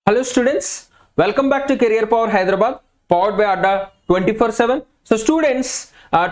Hello students, welcome back to Career Power Hyderabad, powered by Adda 24/7. So students,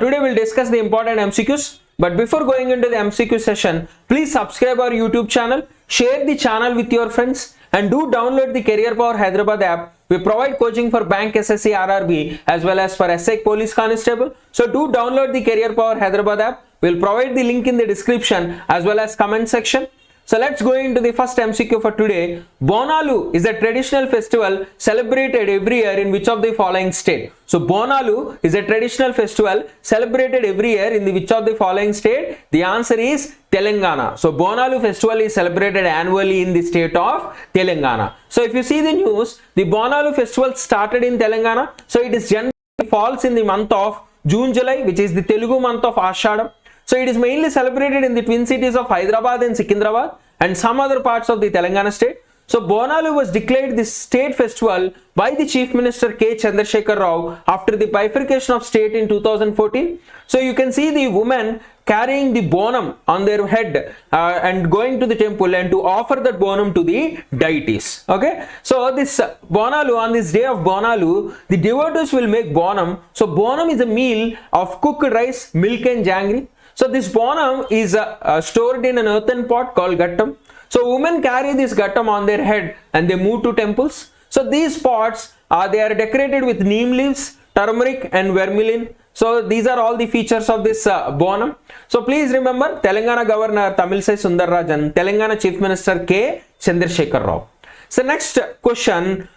today we'll discuss the important MCQs. But before going into the MCQ session, please subscribe our YouTube channel, share the channel with your friends, and do download the Career Power Hyderabad app. We provide coaching for Bank, SSC, RRB as well as for SEC Police Constable. So do download the Career Power Hyderabad app. We'll provide the link in the description as well as comment section. So let's go into the first MCQ for today. Bonlo is a traditional festival celebrated every year in which of the following state? So Bonlo is a traditional festival celebrated every year in which of the following state? The answer is Telangana. So Bonlo festival is celebrated annually in the state of Telangana. So if you see the news, the Bonlo festival started in Telangana. So it is generally falls in the month of June, July, which is the Telugu month of Ashadam. So it is mainly celebrated in the twin cities of Hyderabad and Secunderabad and some other parts of the Telangana state. So Bonlo was declared the state festival by the Chief Minister K. Chandrasekhar Rao after the bifurcation of state in 2014. So you can see the women carrying the bonum on their head and going to the temple and to offer that bonum to the deities. Okay, so this Bonlo, on this day of Bonlo, the devotees will make bonum. So bonum is a meal of cooked rice, milk and jaggery. So this bonum is stored in an earthen pot called gattam. So women carry this gattam on their head and they move to temples. So these pots they are decorated with neem leaves, turmeric and vermilion. So these are all the features of this bonum. So please remember, Telangana Governor Tamilisai Sundararajan, Telangana Chief Minister K. Chandrasekhar Rao. So next question.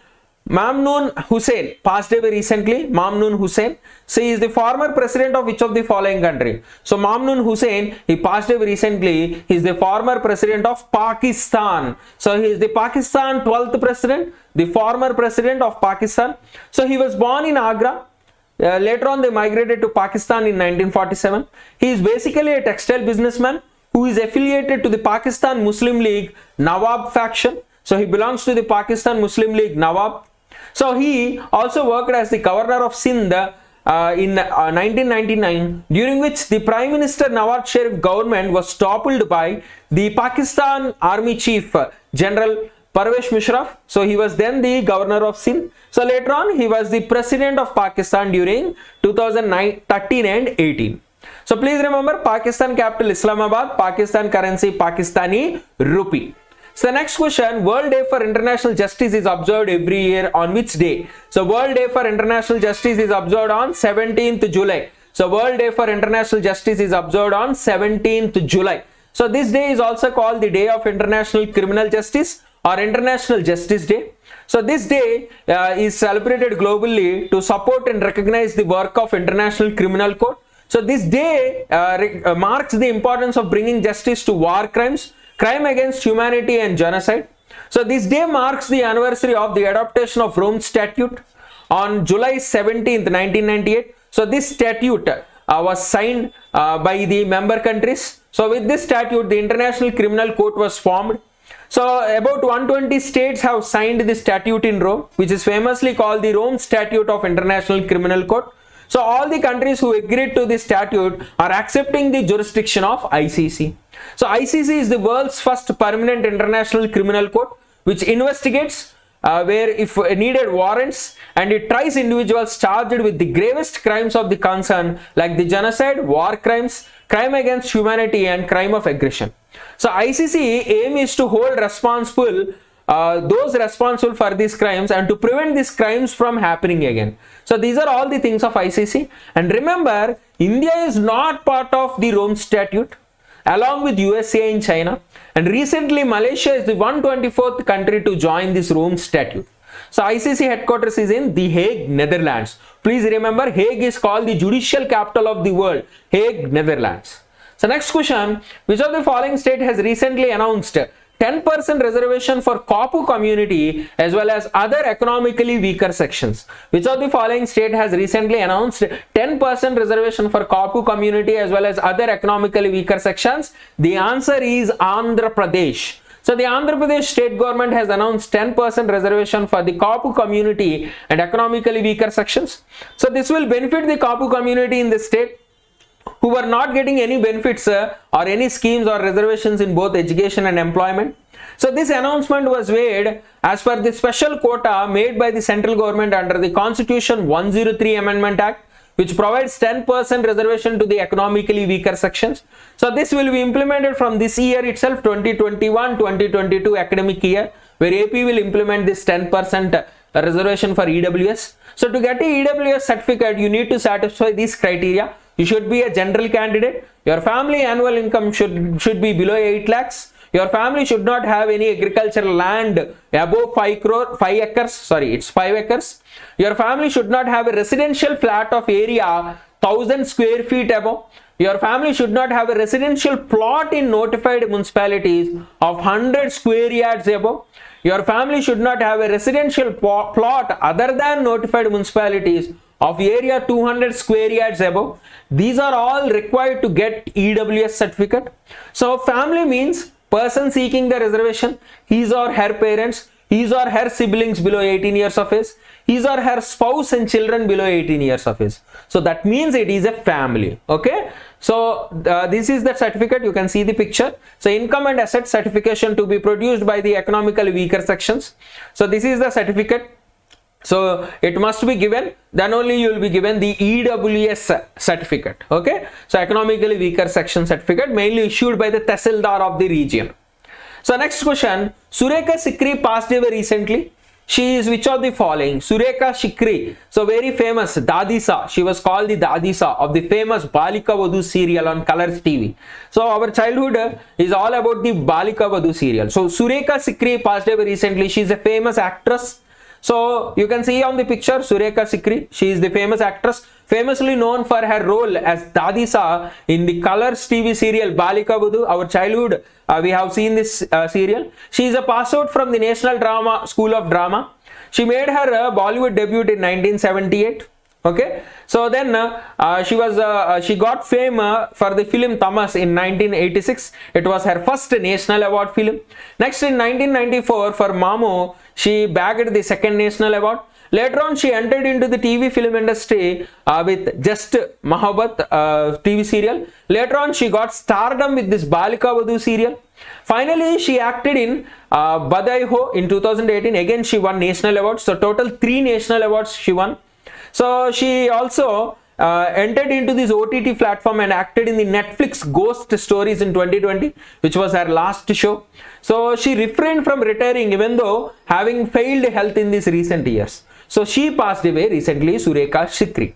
Mamnoon Hussain passed away recently. Mamnoon Hussain. So he is the former president of which of the following country? So Mamnoon Hussain, he passed away recently. He is the former president of Pakistan. So he is the Pakistan 12th president, the former president of Pakistan. So he was born in Agra. Later on they migrated to Pakistan in 1947. He is basically a textile businessman who is affiliated to the Pakistan Muslim League Nawab faction. So he belongs to the Pakistan Muslim League Nawab. So he also worked as the governor of Sindh in 1999, during which the Prime Minister Nawaz Sharif government was toppled by the Pakistan Army Chief General Parvez Musharraf. So he was then the governor of Sindh. So later on he was the president of Pakistan during 2013 and 18. So please remember, Pakistan capital Islamabad, Pakistan currency Pakistani rupee. So the next question, World Day for International Justice is observed every year on which day? So World Day for International Justice is observed on 17th July. So World Day for International Justice is observed on 17th July. So this day is also called the Day of International Criminal Justice or International Justice Day. So this day is celebrated globally to support and recognize the work of International Criminal Court. So this day marks the importance of bringing justice to war crimes, crime against humanity and genocide. So this day marks the anniversary of the adoption of Rome Statute on July 17th, 1998. So this statute was signed by the member countries. So with this statute, the International Criminal Court was formed. So about 120 states have signed this statute in Rome, which is famously called the Rome Statute of International Criminal Court. So all the countries who agreed to this statute are accepting the jurisdiction of ICC. So ICC is the world's first permanent international criminal court, which investigates where if needed warrants, and it tries individuals charged with the gravest crimes of the concern like the genocide, war crimes, crime against humanity and crime of aggression. So ICC aim is to hold responsible those responsible for these crimes and to prevent these crimes from happening again. So these are all the things of ICC. And remember, India is not part of the Rome Statute along with USA and China. And recently Malaysia is the 124th country to join this Rome Statute. So ICC headquarters is in The Hague, Netherlands. Please remember, Hague is called the judicial capital of the world. Hague, Netherlands. So next question, which of the following state has recently announced 10% reservation for Kapu community as well as other economically weaker sections? Which of the following state has recently announced 10% reservation for Kapu community as well as other economically weaker sections? The answer is Andhra Pradesh. So the Andhra Pradesh state government has announced 10% reservation for the Kapu community and economically weaker sections. So this will benefit the Kapu community in the state who were not getting any benefits or any schemes or reservations in both education and employment. So this announcement was made as per the special quota made by the central government under the Constitution 103 Amendment Act, which provides 10% reservation to the economically weaker sections. So this will be implemented from this year itself, 2021-2022 academic year, where AP will implement this 10% reservation for EWS. So to get a EWS certificate, you need to satisfy these criteria. You should be a general candidate. Your family annual income should be below 8 lakhs. Your family should not have any agricultural land above 5 acres. Your family should not have a residential flat of area 1000 square feet above. Your family should not have a residential plot in notified municipalities of 100 square yards above. Your family should not have a residential plot other than notified municipalities of area 200 square yards above. These are all required to get EWS certificate. So family means person seeking the reservation, his or her parents, his or her siblings below 18 years of age, his or her spouse and children below 18 years of age. So that means it is a family. Okay. So this is the certificate. You can see the picture. So income and asset certification to be produced by the economically weaker sections. So this is the certificate. So it must be given, then only you will be given the EWS certificate. Okay. So economically weaker section certificate, mainly issued by the Tehsildar of the region. So next question, Suriya Sikri passed away recently. She is which of the following? Suriya Sikri, so very famous Dadisa. She was called the Dadisa of the famous Balika Vadhu serial on Colors TV. So our childhood is all about the Balika Vadhu serial. So Suriya Sikri passed away recently. She is a famous actress. So you can see on the picture Suriya Sikri. She is the famous actress, famously known for her role as Dadisa in the Colors TV serial Balika Vadhu. Our childhood, we have seen this serial. She is a pass out from the National Drama School of Drama. She made her Bollywood debut in 1978. Okay, so then she got fame for the film Tamas in 1986. It was her first national award film. Next in 1994 for Mamu, she bagged the second national award. Later on, she entered into the TV film industry with Just Mohabbat TV serial. Later on, she got stardom with this Balika Vadhu serial. Finally, she acted in Badai Ho in 2018. Again, she won national awards. So total 3 national awards she won. So she also entered into this OTT platform and acted in the Netflix Ghost Stories in 2020, which was her last show. So she refrained from retiring even though having failed health in these recent years. So she passed away recently, Suriya Sikri.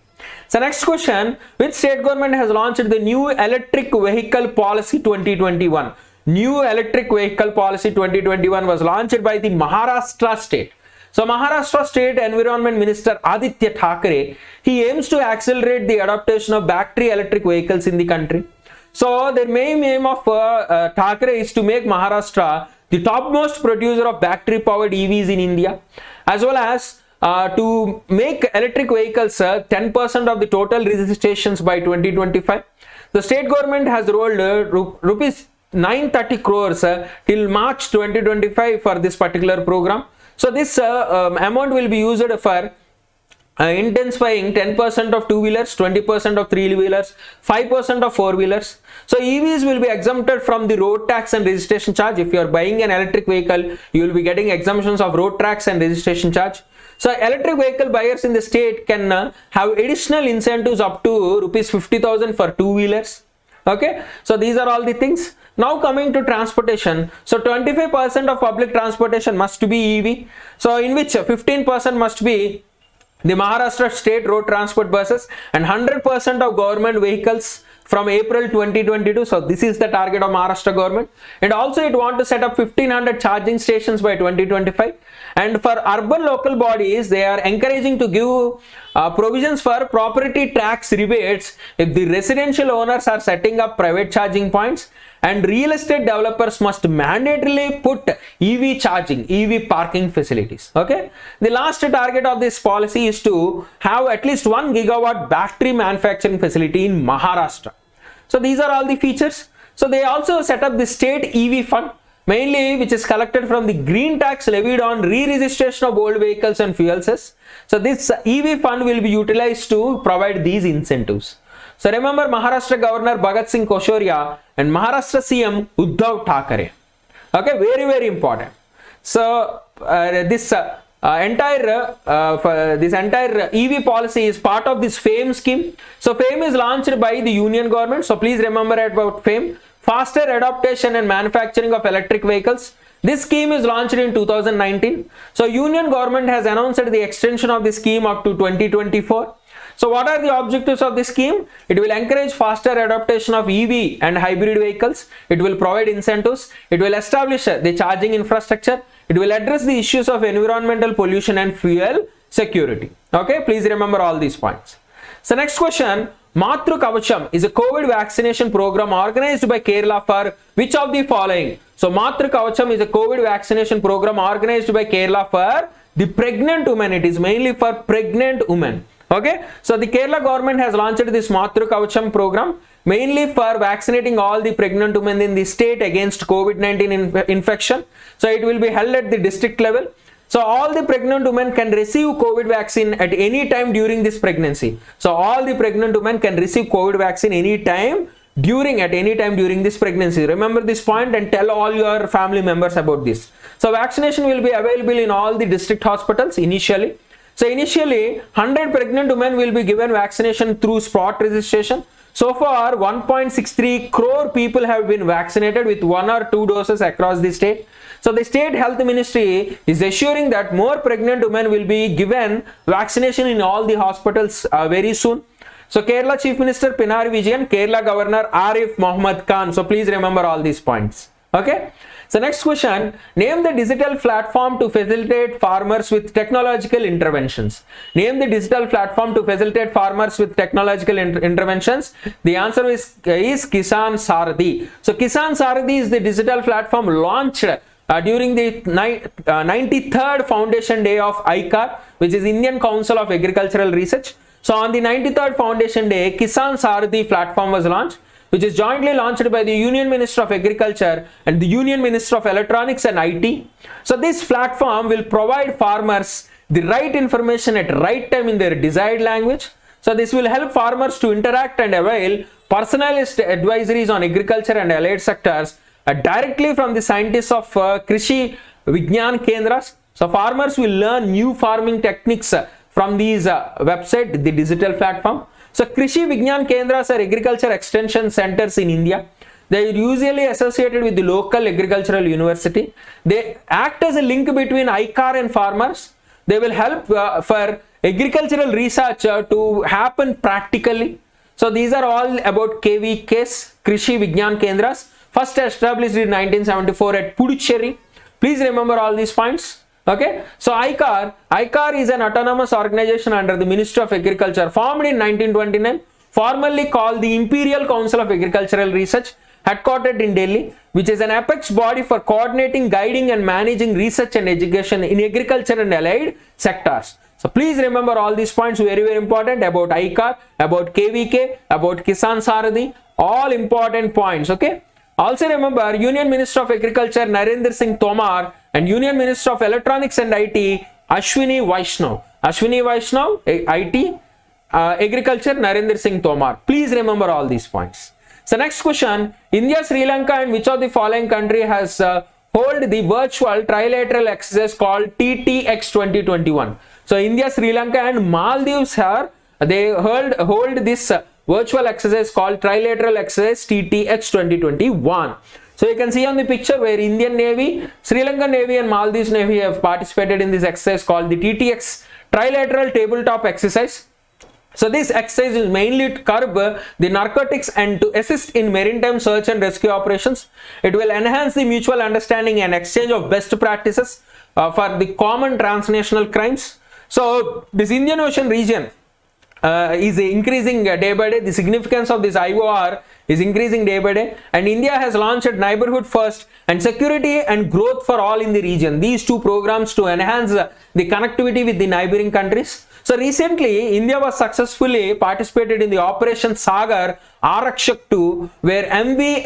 So next question, which state government has launched the new electric vehicle policy 2021? New electric vehicle policy 2021 was launched by the Maharashtra state. So Maharashtra State Environment Minister Aditya Thackeray, he aims to accelerate the adoption of battery electric vehicles in the country. So the main aim of Thackeray is to make Maharashtra the topmost producer of battery powered EVs in India, as well as to make electric vehicles 10% of the total registrations by 2025. The state government has rolled rupees 930 crores till March 2025 for this particular program. So this amount will be used for intensifying 10% of 2-wheelers, 20% of 3-wheelers, 5% of 4-wheelers. So EVs will be exempted from the road tax and registration charge. If you are buying an electric vehicle, you will be getting exemptions of road tax and registration charge. So electric vehicle buyers in the state can have additional incentives up to rupees 50,000 for 2-wheelers. Okay, so these are all the things. Now coming to transportation, so 25% of public transportation must be EV, so in which 15% must be the Maharashtra state road transport buses and 100% of government vehicles from April 2022. So this is the target of Maharashtra government, and also it want to set up 1500 charging stations by 2025. And for urban local bodies, they are encouraging to give provisions for property tax rebates if the residential owners are setting up private charging points, and real estate developers must mandatorily put EV charging, EV parking facilities. Okay, the last target of this policy is to have at least 1 gigawatt battery manufacturing facility in Maharashtra. So these are all the features. So they also set up the state EV fund, mainly which is collected from the green tax levied on re-registration of old vehicles and fuel cells. So this EV fund will be utilized to provide these incentives. So remember, Maharashtra Governor Bhagat Singh Koshoria and Maharashtra CM Uddhav Thackeray. Okay, very, very important. So this entire EV policy is part of this FAME scheme. So FAME is launched by the union government. So please remember about FAME, faster adaptation and manufacturing of electric vehicles. This scheme is launched in 2019. So union government has announced the extension of the scheme up to 2024. So what are the objectives of this scheme? It will encourage faster adaptation of EV and hybrid vehicles. It will provide incentives. It will establish the charging infrastructure. It will address the issues of environmental pollution and fuel security. Okay, please remember all these points. So next question, Matru Kavacham is a COVID vaccination program organized by Kerala for which of the following? So Matru Kavacham is a COVID vaccination program organized by Kerala for the pregnant women. It is mainly for pregnant women. Okay, so the Kerala government has launched this Matru Kavacham program mainly for vaccinating all the pregnant women in the state against COVID-19 infection. So it will be held at the district level. So all the pregnant women can receive COVID vaccine at any time during this pregnancy. So all the pregnant women can receive COVID vaccine at any time during this pregnancy. Remember this point and tell all your family members about this. So vaccination will be available in all the district hospitals initially. So initially 100 pregnant women will be given vaccination through spot registration. So far 1.63 crore people have been vaccinated with 1 or 2 doses across the state. So the state health ministry is assuring that more pregnant women will be given vaccination in all the hospitals very soon. So Kerala Chief Minister Pinarayi Vijayan, Kerala Governor Arif Mohammad Khan. So please remember all these points. Okay. So next question, name the digital platform to facilitate farmers with technological interventions. Name the digital platform to facilitate farmers with technological interventions. The answer is Kisan Sarathi. So Kisan Sarathi is the digital platform launched during the 93rd Foundation Day of ICAR, which is Indian Council of Agricultural Research. So on the 93rd Foundation Day, Kisan Sarathi platform was launched, which is jointly launched by the Union Minister of Agriculture and the Union Minister of Electronics and IT. So this platform will provide farmers the right information at right time in their desired language. So this will help farmers to interact and avail personalized advisories on agriculture and allied sectors directly from the scientists of Krishi Vigyan Kendras. So farmers will learn new farming techniques from these website, the digital platform. So Krishi Vigyan Kendras are agriculture extension centers in India. They are usually associated with the local agricultural university. They act as a link between ICAR and farmers. They will help for agricultural research to happen practically. So these are all about KVKs, Krishi Vigyan Kendras, first established in 1974 at Puducherry. Please remember all these points. Okay, so ICAR is an autonomous organization under the Ministry of Agriculture, formed in 1929, formerly called the Imperial Council of Agricultural Research, headquartered in Delhi, which is an apex body for coordinating, guiding and managing research and education in agriculture and allied sectors. So please remember all these points, very, very important, about ICAR, about KVK, about Kisan Sarathi, all important points. Okay. Also remember Union Minister of Agriculture Narendra Singh Tomar and Union Minister of Electronics and IT Ashwini Vaishnav. Ashwini Vaishnav, IT, Agriculture Narendra Singh Tomar. Please remember all these points. So next question, India, Sri Lanka and which of the following country has hold the virtual trilateral exercise called TTX 2021? So India, Sri Lanka and Maldives they hold this virtual exercise called trilateral exercise TTX 2021. So you can see on the picture where Indian Navy, Sri Lankan Navy and Maldives Navy have participated in this exercise called the TTX trilateral tabletop exercise. So this exercise is mainly to curb the narcotics and to assist in maritime search and rescue operations. It will enhance the mutual understanding and exchange of best practices for the common transnational crimes. So this Indian Ocean region is increasing day by day. The significance of this IOR is increasing day by day, and India has launched Neighborhood First and Security and Growth for All in the region. These two programs to enhance the connectivity with the neighboring countries. So recently, India was successfully participated in the Operation Sagar Arakshak 2, where MV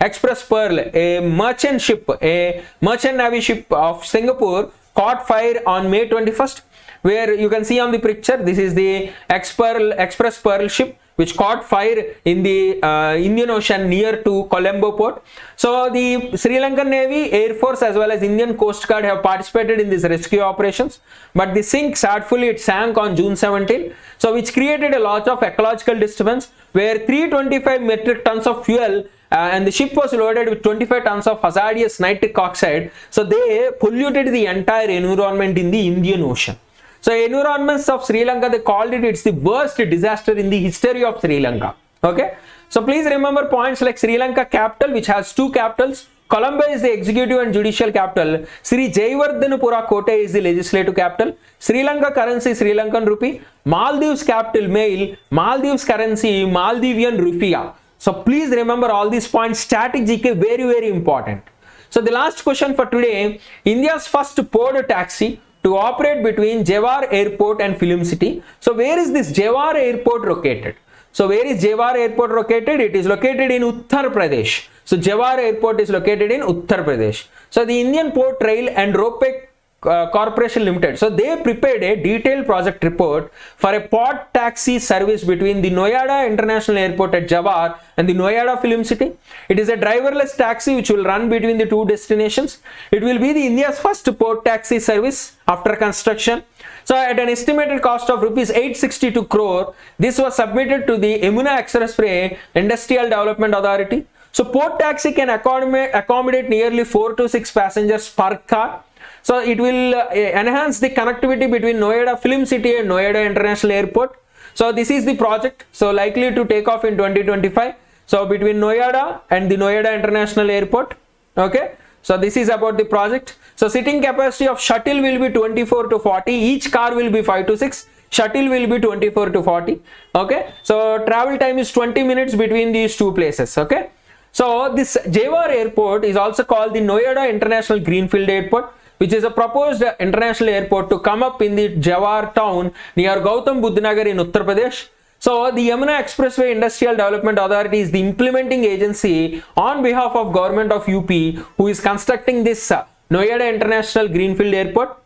Express Pearl, a merchant navy ship of Singapore, caught fire on May 21st. Where you can see on the picture, this is the Express Pearl ship, which caught fire in the Indian Ocean near to Colombo port. So the Sri Lankan Navy, Air Force as well as Indian Coast Guard have participated in these rescue operations, but the sadly it sank on June 17, so which created a lot of ecological disturbance, where 325 metric tons of fuel and the ship was loaded with 25 tons of hazardous nitric oxide. So they polluted the entire environment in the Indian Ocean. So environments of Sri Lanka, they called it, it's the worst disaster in the history of Sri Lanka. Okay, so please remember points like Sri Lanka capital, which has 2 capitals. Colombo is the executive and judicial capital. Sri Jayawardhanapura Kote is the legislative capital. Sri Lanka currency, Sri Lankan rupee. Maldives capital, Mail. Maldives currency, Maldivian rupiah. So please remember all these points. Static GK, very, very important. So the last question for today, India's first port taxi to operate between Jewar Airport and Film City. So where is this Jewar Airport located? So where is Jewar Airport located? It is located in Uttar Pradesh. So Jewar Airport is located in Uttar Pradesh. So the Indian Port Rail and Ropeway Corporation Limited, so they prepared a detailed project report for a port taxi service between the Noida International Airport at Jewar and the Noida Film City. It is a driverless taxi which will run between the 2 destinations. It will be the India's first port taxi service after construction. So at an estimated cost of rupees 862 crore, this was submitted to the Yamuna Expressway Industrial Development Authority. So port taxi can accommodate nearly 4 to 6 passengers per car. So it will enhance the connectivity between Noida Film City and Noida International Airport. So this is the project. So likely to take off in 2025. So between Noida and the Noida International Airport. Okay. So this is about the project. So sitting capacity of shuttle will be 24 to 40. Each car will be 5 to 6. Shuttle will be 24 to 40. Okay. So travel time is 20 minutes between these 2 places. Okay. So this Jewar Airport is also called the Noida International Greenfield Airport, which is a proposed international airport to come up in the Jewar town near Gautam Buddha Nagar in Uttar Pradesh. So the Yamuna Expressway Industrial Development Authority is the implementing agency on behalf of government of UP who is constructing this Noida International Greenfield Airport.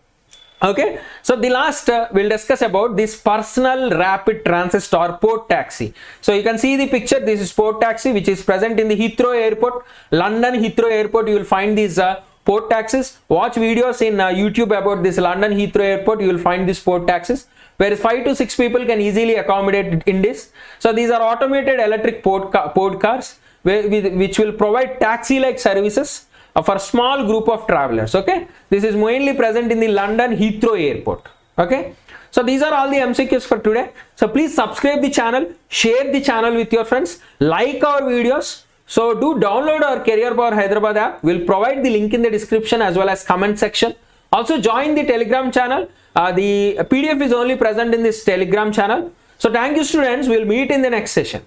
Okay, so the last we'll discuss about this personal rapid transit or port taxi. So you can see the picture. This is port taxi which is present in the Heathrow Airport, London Heathrow Airport. You will find these port taxis. Watch videos in YouTube about this London Heathrow Airport. You will find these port taxis where 5 to 6 people can easily accommodate in this. So these are automated electric port cars which will provide taxi-like services for small group of travelers. Okay, this is mainly present in the London Heathrow Airport. Okay, so these are all the MCQs for today. So please subscribe the channel, share the channel with your friends, like our videos. So do download our Career Power Hyderabad app. We'll provide the link in the description as well as comment section. Also join the Telegram channel. The PDF is only present in this Telegram channel. So thank you students. We'll meet in the next session.